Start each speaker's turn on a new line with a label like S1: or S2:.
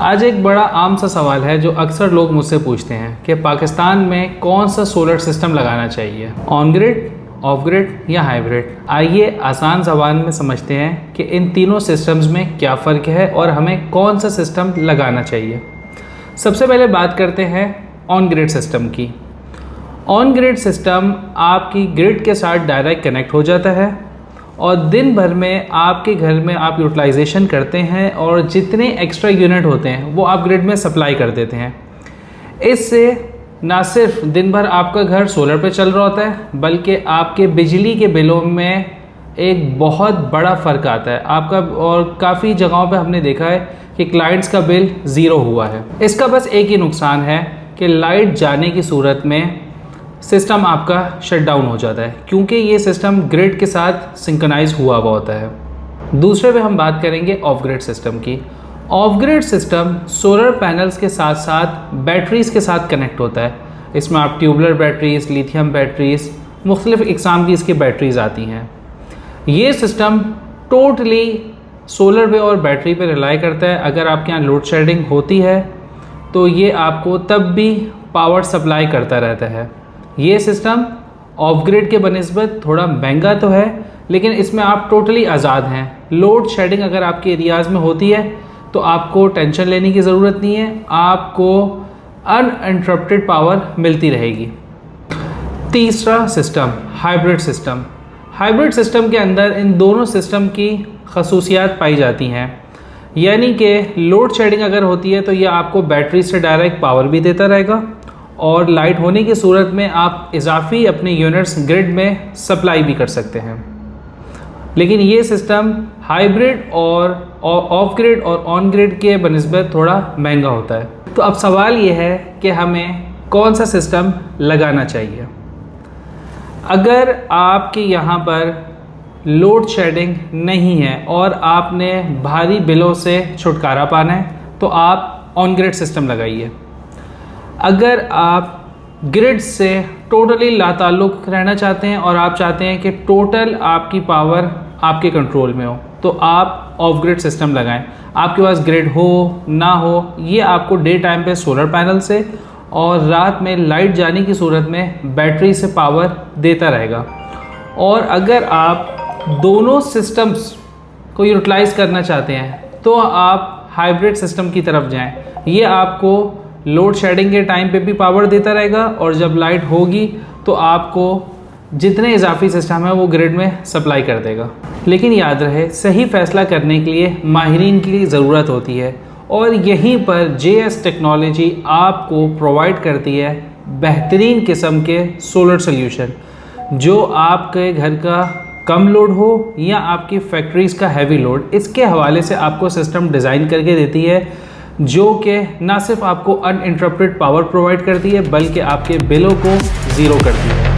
S1: आज एक बड़ा आम सा सवाल है जो अक्सर लोग मुझसे पूछते हैं कि पाकिस्तान में कौन सा सोलर सिस्टम लगाना चाहिए, ऑन ग्रिड, ऑफ ग्रिड या हाइब्रिड। आइए आसान ज़बान में समझते हैं कि इन तीनों सिस्टम्स में क्या फ़र्क है और हमें कौन सा सिस्टम लगाना चाहिए। सबसे पहले बात करते हैं ऑन ग्रिड सिस्टम की। ऑन ग्रिड सिस्टम आपकी ग्रिड के साथ डायरेक्ट कनेक्ट हो जाता है और दिन भर में आपके घर में आप यूटिलाइजेशन करते हैं और जितने एक्स्ट्रा यूनिट होते हैं वो आप ग्रिड में सप्लाई कर देते हैं। इससे ना सिर्फ दिन भर आपका घर सोलर पे चल रहा होता है बल्कि आपके बिजली के बिलों में एक बहुत बड़ा फ़र्क आता है आपका। और काफ़ी जगहों पे हमने देखा है कि क्लाइंट्स का बिल ज़ीरो हुआ है। इसका बस एक ही नुकसान है कि लाइट जाने की सूरत में सिस्टम आपका शट डाउन हो जाता है क्योंकि ये सिस्टम ग्रिड के साथ सिंक्रोनाइज हुआ होता है। दूसरे पे हम बात करेंगे ऑफ ग्रिड सिस्टम की। Of grid system solar panels के साथ साथ बैटरीज़ के साथ कनेक्ट होता है। इसमें आप ट्यूबलर बैटरीज़, लिथियम बैटरीज़, मुख्तलिफ़ इक़साम की इसकी बैटरीज़ आती हैं। ये सिस्टम टोटली सोलर पे और बैटरी पे रिलाई करता है। अगर आपके यहाँ लोड शेडिंग होती है तो ये आपको तब भी पावर सप्लाई करता रहता है। ये सिस्टम ऑफ ग्रिड के बनिस्बत थोड़ा महंगा तो है लेकिन इसमें आप टोटली आज़ाद हैं। लोड शेडिंग अगर आपके एरियाज़ में होती है तो आपको टेंशन लेने की ज़रूरत नहीं है, आपको अनइंटरप्टेड पावर मिलती रहेगी। तीसरा system hybrid system. Hybrid system के अंदर इन दोनों सिस्टम की खसूसियात पाई जाती हैं, यानी कि लोड शेडिंग अगर होती है तो ये आपको बैटरी से डायरेक्ट पावर भी देता रहेगा और लाइट होने की सूरत में आप इजाफी अपने यूनिट्स ग्रिड में सप्लाई भी कर सकते हैं। लेकिन ये सिस्टम हाइब्रिड और ऑफ ग्रिड और ऑन ग्रिड के बनिस्बत थोड़ा महंगा होता है। तो अब सवाल ये है कि हमें कौन सा सिस्टम लगाना चाहिए। अगर आपके यहाँ पर लोड शेडिंग नहीं है और आपने भारी बिलों से छुटकारा पाना है तो आप ऑन ग्रिड सिस्टम लगाइए। अगर आप ग्रिड से टोटली लाताल्लुक़ रहना चाहते हैं और आप चाहते हैं कि टोटल आपकी पावर आपके कंट्रोल में हो तो आप ऑफ ग्रिड सिस्टम लगाएं। आपके पास ग्रिड हो ना हो, ये आपको डे टाइम पे सोलर पैनल से और रात में लाइट जाने की सूरत में बैटरी से पावर देता रहेगा। और अगर आप दोनों सिस्टम्स को यूटिलाइज़ करना चाहते हैं तो आप हाइब्रिड सिस्टम की तरफ जाएं। ये आपको लोड शेडिंग के टाइम पे भी पावर देता रहेगा और जब लाइट होगी तो आपको जितने इजाफी सिस्टम है वो ग्रिड में सप्लाई कर देगा। लेकिन याद रहे, सही फ़ैसला करने के लिए माहिरीन की ज़रूरत होती है और यहीं पर JS टेक्नोलॉजी आपको प्रोवाइड करती है बेहतरीन किस्म के सोलर सोल्यूशन जो आपके घर का कम लोड हो या आपकी फैक्ट्रीज़ का हैवी लोड, इसके हवाले से आपको सिस्टम डिज़ाइन करके देती है जो कि ना सिर्फ आपको अनइंटरप्टेड पावर प्रोवाइड करती है बल्कि आपके बिलों को ज़ीरो करती है।